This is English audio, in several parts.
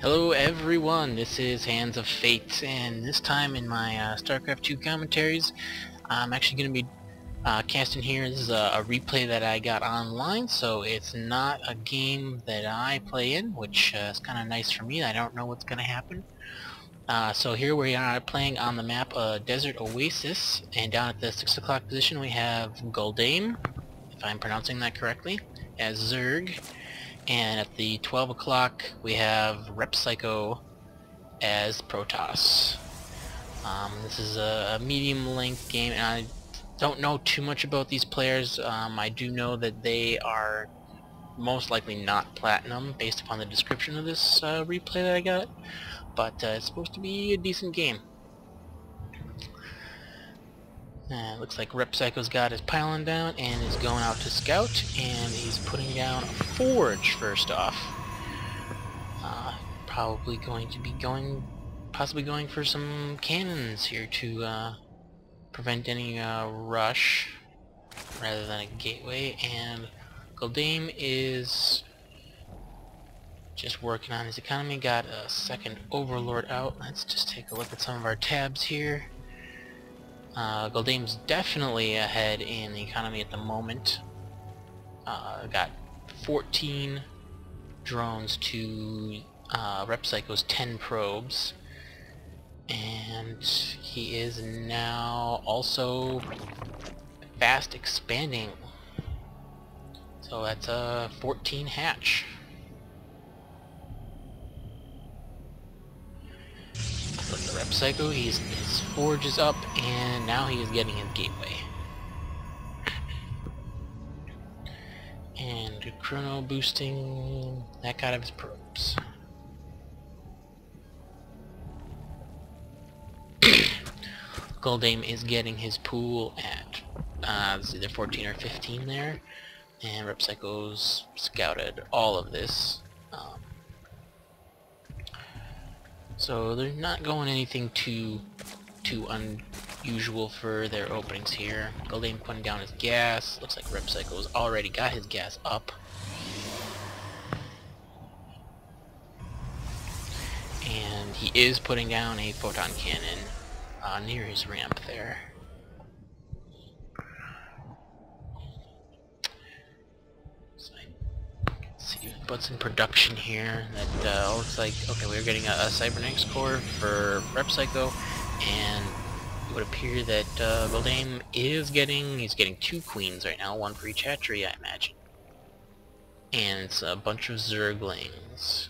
Hello everyone, this is Hands of Fate, and this time in my StarCraft 2 commentaries, I'm actually going to be casting here. This is a replay that I got online, so it's not a game that I play in, which is kind of nice for me. I don't know what's going to happen. So here we are playing on the map Desert Oasis, and down at the 6 o'clock position we have Guldaim, if I'm pronouncing that correctly, as Zerg. And at the 12 o'clock we have Repsycho as Protoss. This is a medium length game, and I don't know too much about these players. I do know that they are most likely not platinum based upon the description of this replay that I got, but it's supposed to be a decent game. Looks like Repsycho's got his pylon down and is going out to scout, and he's putting down a forge first off. Probably going to be possibly going for some cannons here to prevent any rush rather than a gateway. And Guldaim is just working on his economy. Got a second overlord out. Let's just take a look at some of our tabs here. Guldaim's definitely ahead in the economy at the moment. Got 14 drones to Repsycho's 10 probes, and he is now also fast expanding. So that's a 14 hatch. Look at Repsycho, his forge is up, and now he is getting his gateway. And chrono boosting that out of his probes. Guldaim is getting his pool at it's either 14 or 15 there, and Repsycho's scouted all of this. So they're not going anything too unusual for their openings here. Guldaim putting down his gas. Looks like Repsycho's already got his gas up. And he is putting down a photon cannon near his ramp there. So let's see, what's in production here. That looks like, okay, we're getting a cybernetics core for Repsycho, and it would appear that Guldaim is he's getting 2 queens right now, 1 for each hatchery, I imagine. And it's a bunch of Zerglings.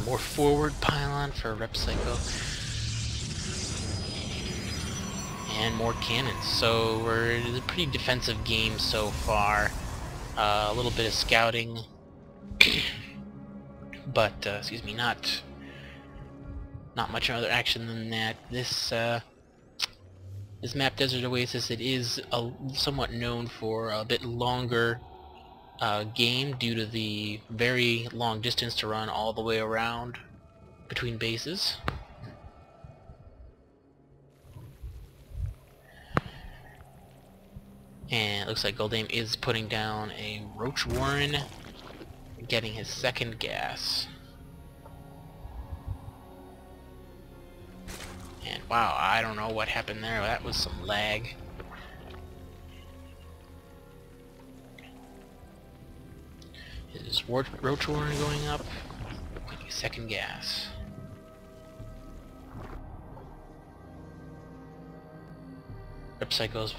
More forward pylon for Repsycho. And more cannons. So it's a pretty defensive game so far. A little bit of scouting, but excuse me, not much other action than that. This map, Desert Oasis, it is somewhat known for a bit longer game due to the very long distance to run all the way around between bases. And it looks like Guldaim is putting down a Roach Warren, getting his second gas. And wow, I don't know what happened there. That was some lag. Is Roach Warren going up? Getting second gas. Repsycho's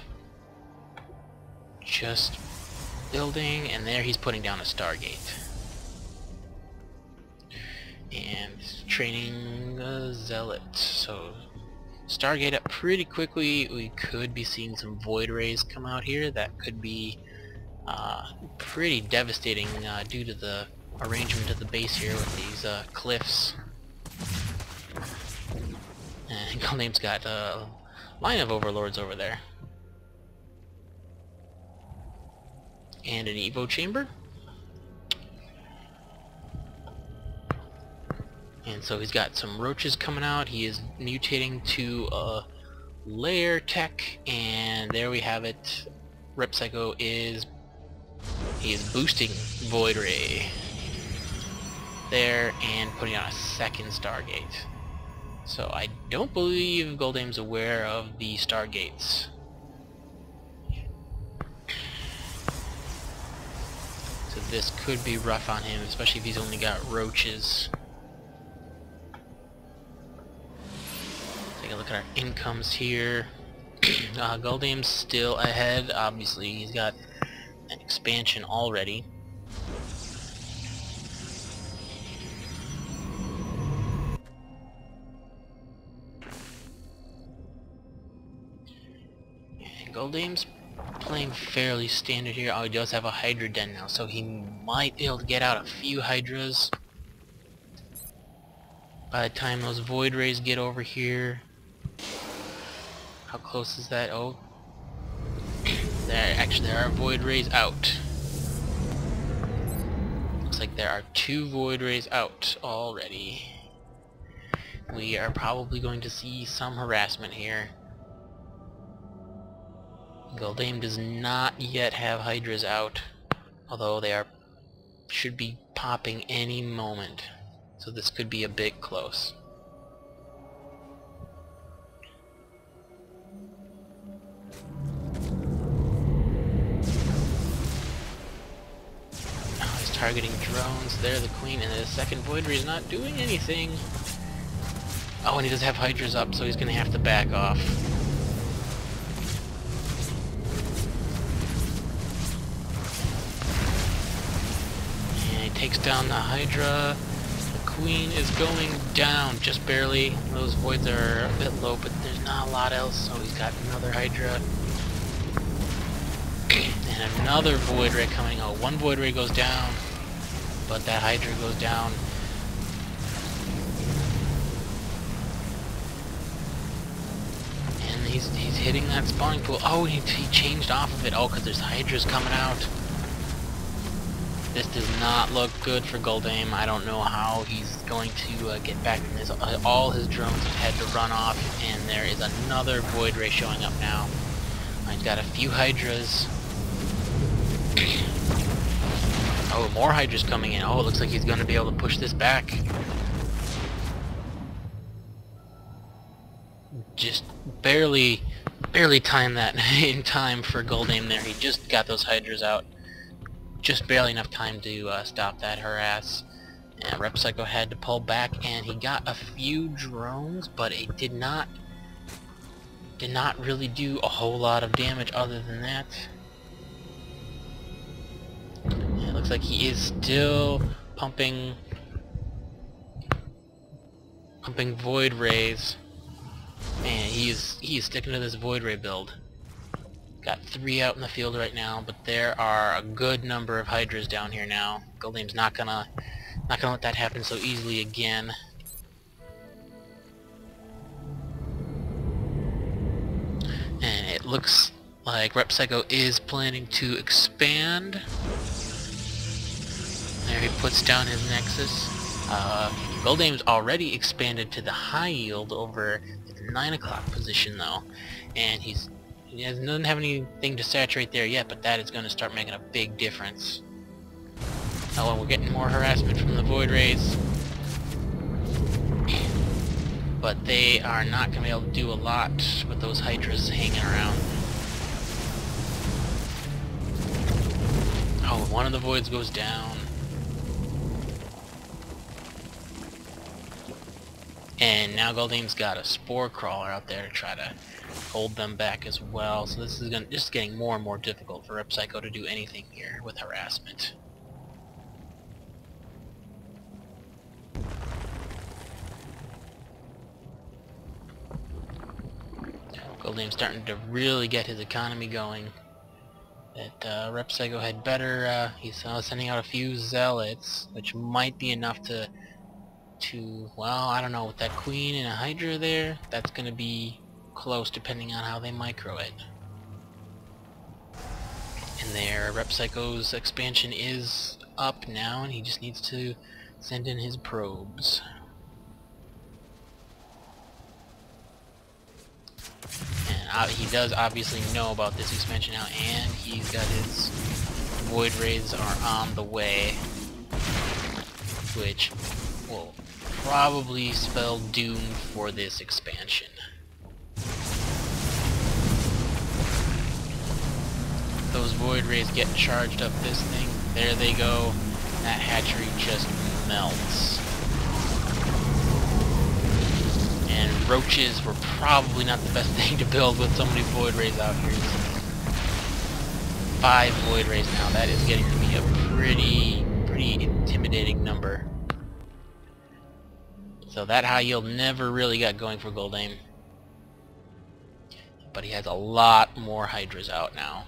just building, and there he's putting down a Stargate. And training a Zealot. So Stargate up pretty quickly. We could be seeing some Void Rays come out here. That could be pretty devastating due to the arrangement of the base here with these cliffs. And Guldaim's got a line of overlords over there. And an Evo chamber. And so he's got some roaches coming out. He is mutating to a layer tech, and there we have it. Repsycho is boosting Void Ray there and putting on a second Stargate. So I don't believe Guldaim's aware of the Stargates. So this could be rough on him, especially if he's only got roaches. Take a look at our incomes here. Guldaim's still ahead. Obviously, he's got an expansion already. And Guldaim's playing fairly standard here. Oh, he does have a Hydra Den now, so he might be able to get out a few Hydras. By the time those Void Rays get over here. How close is that? Oh, there are Void Rays out. Looks like there are 2 Void Rays out already. We are probably going to see some harassment here. Guldaim does not yet have Hydras out, although they should be popping any moment. So this could be a bit close. Targeting drones. There, the Queen, and the second Void Ray is not doing anything. Oh, and he does have Hydras up, so he's gonna have to back off. And he takes down the Hydra. The Queen is going down, just barely. Those Voids are a bit low, but there's not a lot else, so he's got another Hydra. And another Void Ray coming. Oh, one Void Ray goes down. But that Hydra goes down. And he's hitting that spawning pool. Oh, he changed off of it. Oh, because there's Hydras coming out. This does not look good for Guldaim. I don't know how he's going to get back from this. All his drones have had to run off, and there is another Void Ray showing up now. He's got a few Hydras. Oh, more Hydras coming in. Oh, it looks like he's going to be able to push this back. Just barely timed that in time for Guldaim there. He just got those Hydras out. Just barely enough time to stop that harass. And Repsycho had to pull back, and he got a few drones, but it did not really do a whole lot of damage other than that. It looks like he is still pumping Void Rays, and he is sticking to this Void Ray build. Got 3 out in the field right now, but there are a good number of Hydras down here now. Guldaim's not gonna let that happen so easily again. And it looks like Repsycho is planning to expand. There he puts down his Nexus. Guldaim's already expanded to the high yield over at the 9 o'clock position though. And he doesn't have anything to saturate there yet, but that is going to start making a big difference. Oh, and we're getting more harassment from the Void Rays. But they are not going to be able to do a lot with those Hydras hanging around. Oh, one of the Voids goes down. And now Guldaim's got a Spore Crawler out there to try to hold them back as well. So this is just getting more and more difficult for Repsycho to do anything here with harassment. Guldaim's starting to really get his economy going. That Repsycho had better, he's sending out a few Zealots, which might be enough to well, I don't know, with that Queen and a Hydra there, that's gonna be close depending on how they micro it. And there, Repsycho's expansion is up now, and he just needs to send in his probes. And he does obviously know about this expansion now, and he's got his Void Rays are on the way, which will probably spell doom for this expansion. Those Void Rays get charged up this thing. There they go. That hatchery just melts. And roaches were probably not the best thing to build with so many Void Rays out here. 5 Void Rays now. That is getting to be a pretty intimidating number. So that high yield never really got going for Guldaim. But he has a lot more Hydras out now.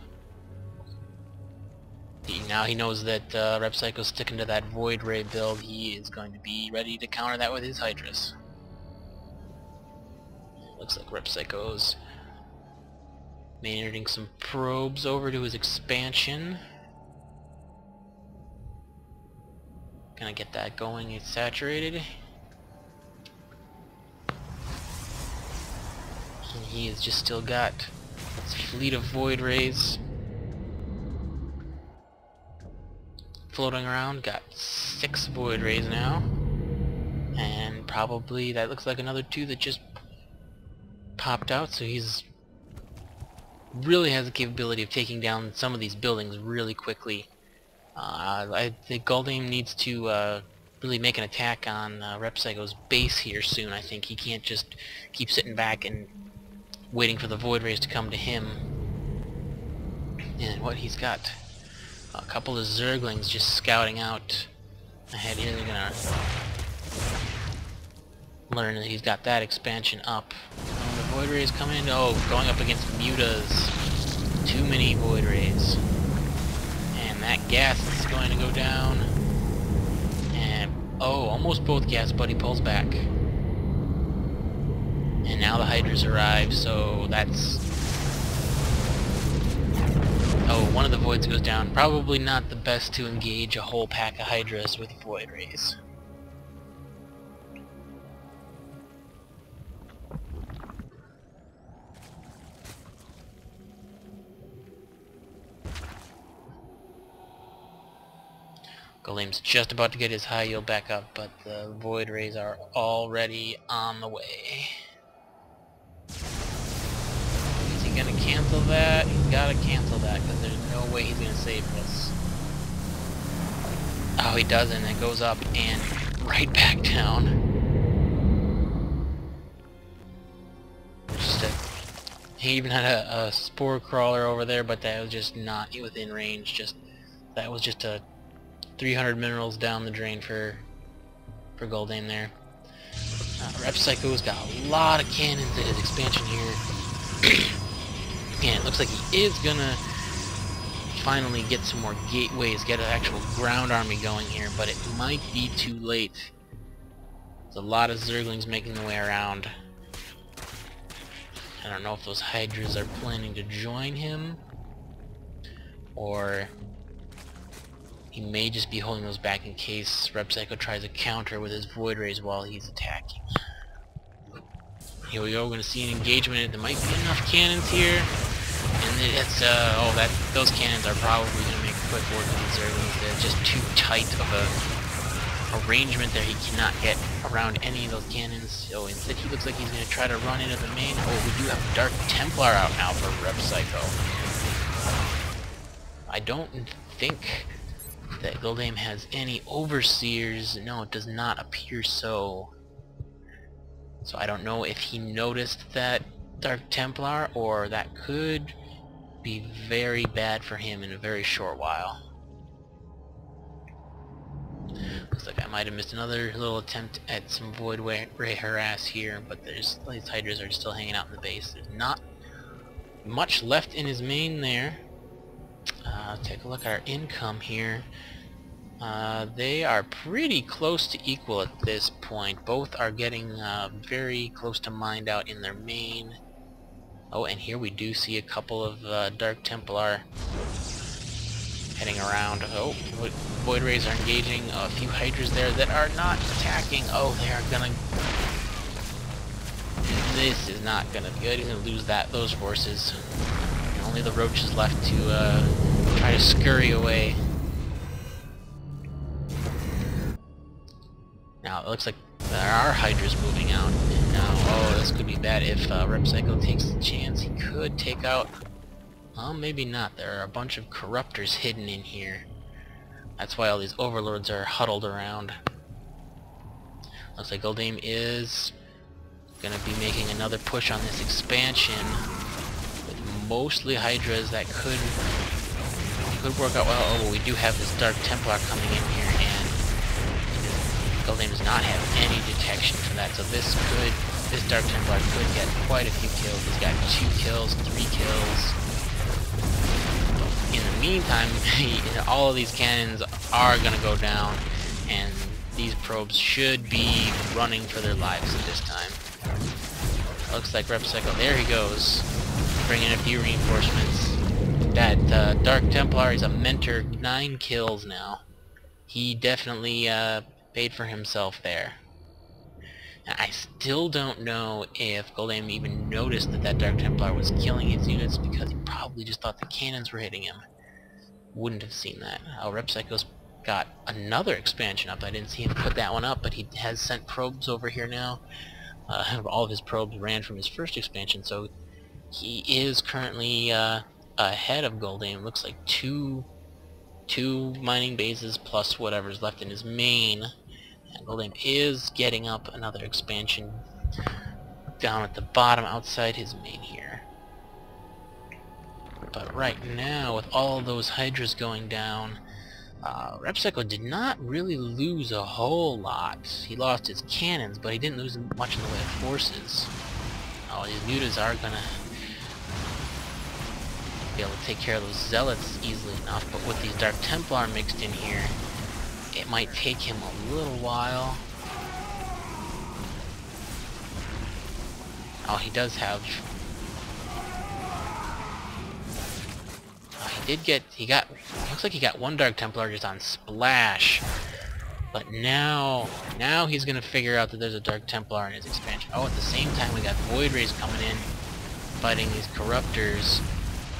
Now he knows that Repsycho's sticking to that Void Ray build. He is going to be ready to counter that with his Hydras. Looks like Repsycho's manearding some probes over to his expansion. Gonna get that going. It's saturated. And he has just still got his fleet of Void Rays floating around. Got 6 Void Rays now, and probably that looks like another 2 that just popped out. So he's really has the capability of taking down some of these buildings really quickly. I think Guldaim needs to really make an attack on Repsycho's base here soon. I think he can't just keep sitting back and waiting for the Void Rays to come to him. And what he's got, a couple of Zerglings just scouting out ahead here. They're gonna learn that he's got that expansion up. Oh, the Void Rays coming in. Oh, going up against Mutas. Too many Void Rays. And that gas is going to go down. And oh, almost both gas, but he pulls back. And now the Hydras arrive, so that's... Oh, one of the Voids goes down. Probably not the best to engage a whole pack of Hydras with Void Rays. Guldaim's just about to get his high yield back up, but the Void Rays are already on the way. Is he gonna cancel that? He's gotta cancel that, because there's no way he's gonna save this. Oh, he doesn't. It goes up and right back down. He even had a spore crawler over there, but that was just not within range. That was just a 300 minerals down the drain for Guldaim there. Repsycho's got a lot of cannons at his expansion here. And it looks like he is gonna finally get some more gateways, get an actual ground army going here, but it might be too late. There's a lot of Zerglings making their way around. I don't know if those Hydras are planning to join him, or he may just be holding those back in case Repsycho tries to counter with his Void Rays while he's attacking. Here we go, we're going to see an engagement. There might be enough cannons here. And it's, those cannons are probably going to make quick work of these Zerglings. They're just too tight of a arrangement there. He cannot get around any of those cannons. So instead he looks like he's going to try to run into the main. Oh, we do have Dark Templar out now for Repsycho. I don't think that Guldaim has any Overseers. No, it does not appear so. So I don't know if he noticed that Dark Templar, or that could be very bad for him in a very short while. Looks like I might have missed another little attempt at some Void Ray harass here, but these Hydras are still hanging out in the base. There's not much left in his main there. Take a look at our income here. They are pretty close to equal at this point. Both are getting very close to mined out in their main. Oh, and here we do see a couple of Dark Templar heading around. Oh, Void Rays are engaging a few Hydras there that are not attacking. Oh, they are gonna This is not gonna be good. He's gonna lose those forces. Only the roaches left to try to scurry away. Now it looks like there are hydras moving out. And now, oh, this could be bad if Repsycho takes the chance. He could take out. Well, maybe not. There are a bunch of corruptors hidden in here. That's why all these overlords are huddled around. Looks like Guldaim is gonna be making another push on this expansion with mostly hydras that could work out well. Oh, we do have this Dark Templar coming in here, and Guldaim does not have any detection for that, so this Dark Templar could get quite a few kills. He's got 2 kills, 3 kills. In the meantime, all of these cannons are gonna go down, and these probes should be running for their lives at this time. Looks like Repsycho, there he goes, bringing a few reinforcements. That Dark Templar is a mentor, 9 kills now. He definitely paid for himself there. Now, I still don't know if Guldaim even noticed that Dark Templar was killing his units, because he probably just thought the cannons were hitting him. Wouldn't have seen that. Repsycho's got another expansion up. I didn't see him put that one up, but he has sent probes over here now. All of his probes ran from his first expansion, so he is currently ahead of Guldaim. Looks like two mining bases plus whatever's left in his main. And Guldaim is getting up another expansion down at the bottom outside his main here. But right now, with all those hydras going down, Repsycho did not really lose a whole lot. He lost his cannons, but he didn't lose much in the way of forces. Oh, these mutas are gonna be able to take care of those zealots easily enough, but with these Dark Templar mixed in here, it might take him a little while. Oh, he does have... looks like he got 1 Dark Templar just on splash. But now he's gonna figure out that there's a Dark Templar in his expansion. Oh, at the same time we got Void Rays coming in, fighting these Corruptors,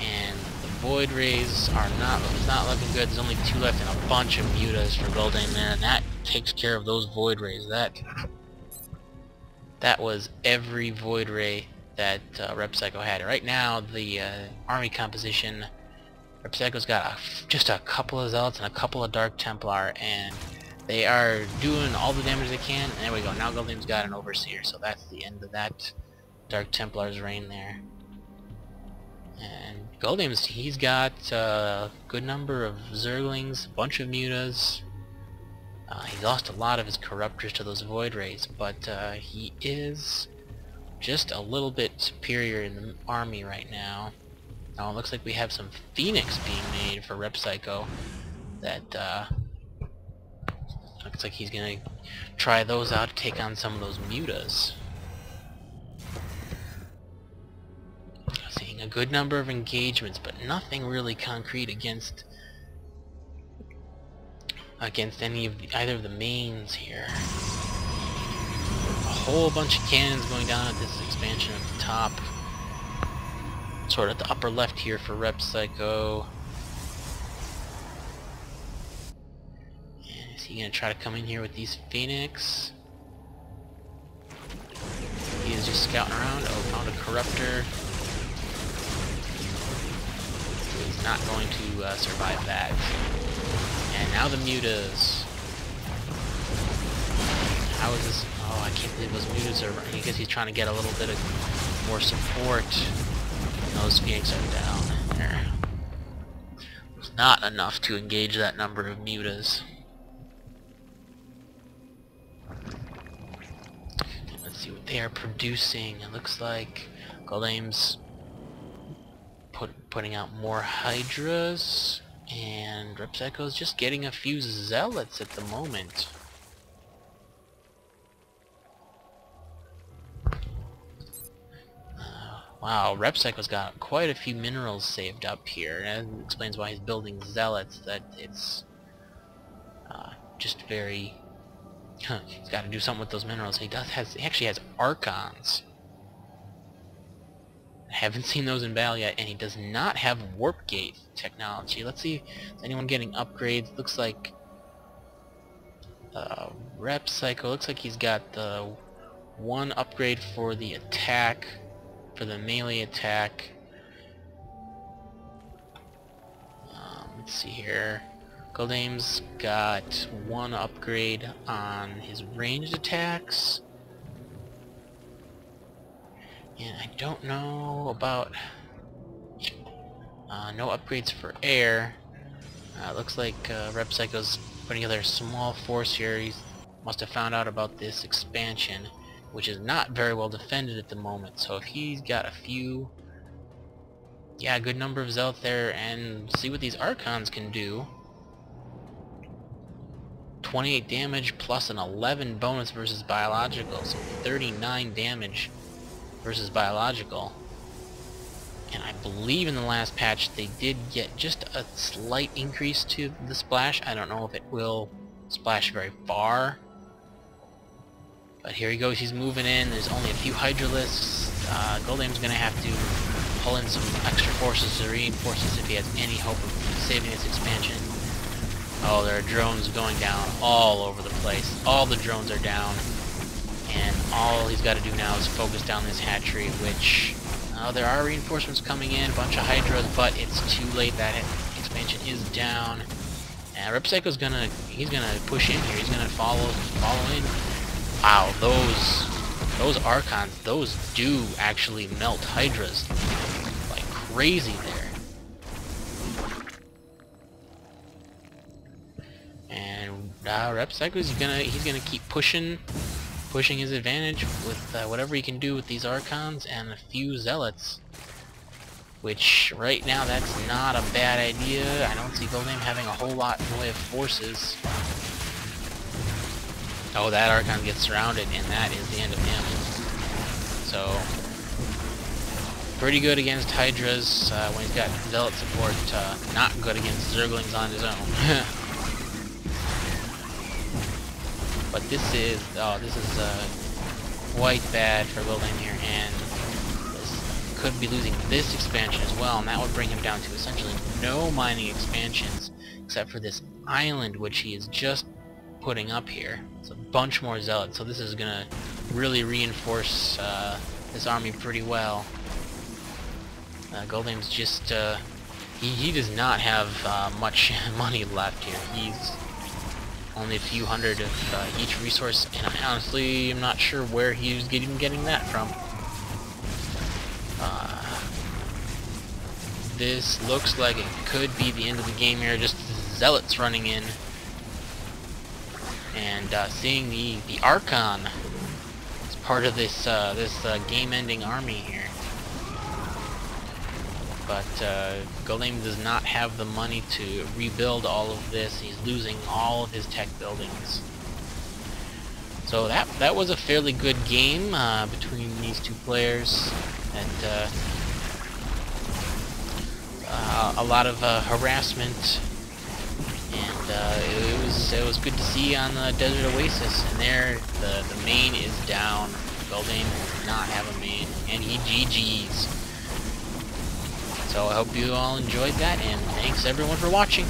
and the Void Rays are not looking good. There's only 2 left and a bunch of mutas for Guldaim there, and that takes care of those Void Rays. That was every Void Ray that Repsycho had. Right now, the army composition, Repsycho's got just a couple of Zealots and a couple of Dark Templar, and they are doing all the damage they can. And there we go. Now Guldaim's got an Overseer, so that's the end of that Dark Templar's reign there. And he's got a good number of Zerglings, a bunch of mutas. He lost a lot of his Corruptors to those Void Rays, but he is just a little bit superior in the army right now. Now it looks like we have some Phoenix being made for Repsycho that looks like he's gonna try those out to take on some of those mutas. Seeing a good number of engagements, but nothing really concrete against either of the mains here. A whole bunch of cannons going down at this expansion at the top. Sort of at the upper left here for Repsycho. And is he gonna try to come in here with these Phoenix? He is just scouting around. Oh, found a Corruptor. He's not going to survive that. And now the mutas. How is this? Oh, I can't believe those mutas are... I guess he's trying to get a little bit of more support. Those Phoenix are down there. It's not enough to engage that number of mutas. Let's see what they are producing. It looks like Guldaim's putting out more Hydras, and Repsycho's just getting a few Zealots at the moment. Wow, Repsycho's got quite a few minerals saved up here, and that explains why he's building Zealots, that it's just very... he's got to do something with those minerals. He actually has Archons. Haven't seen those in battle yet, and he does not have warp gate technology. Let's see, is anyone getting upgrades? Looks like Repsycho. Looks like he's got the one upgrade for the attack, for the melee attack. Let's see here. Guldaim's got one upgrade on his ranged attacks. And I don't know about no upgrades for air. Looks like Repsycho's putting together a small force here. He must have found out about this expansion, which is not very well defended at the moment. So if he's got a few, yeah, a good number of zealots there, and see what these Archons can do. 28 damage plus an 11 bonus versus biological, so 39 damage versus biological. And I believe in the last patch they did get just a slight increase to the splash. I don't know if it will splash very far. But here he goes, he's moving in. There's only a few Hydralisks. Guldaim's going to have to pull in some extra forces to reinforce this if he has any hope of saving this expansion. Oh, there are drones going down all over the place. All the drones are down. And all he's got to do now is focus down this hatchery, which... there are reinforcements coming in, a bunch of Hydras, but it's too late. That expansion is down. And Repsycho's he's gonna push in here. He's gonna follow in. Wow, those Archons, those do actually melt Hydras like crazy there. And Repsycho's he's gonna keep pushing his advantage with whatever he can do with these Archons and a few Zealots. Which, right now, that's not a bad idea. I don't see Guldaim having a whole lot in the way of forces. Oh, that Archon gets surrounded, and that is the end of him. So, pretty good against Hydras when he's got Zealot support. Not good against Zerglings on his own. But this is quite bad for Guldaim here, and this could be losing this expansion as well, and that would bring him down to essentially no mining expansions, except for this island which he is just putting up here. It's a bunch more Zealots, so this is gonna really reinforce this army pretty well. Guldaim's just he does not have much money left here. He's only a few hundred of each resource, and I honestly am not sure where he's getting that from. This looks like it could be the end of the game here, just Zealots running in. And seeing the Archon as part of this game-ending army here. But Guldaim does not have the money to rebuild all of this. He's losing all of his tech buildings. So that was a fairly good game between these two players, and a lot of harassment. And it was good to see on the Desert Oasis. And there, the main is down. Guldaim does not have a main, and he GG's. So I hope you all enjoyed that, and thanks everyone for watching.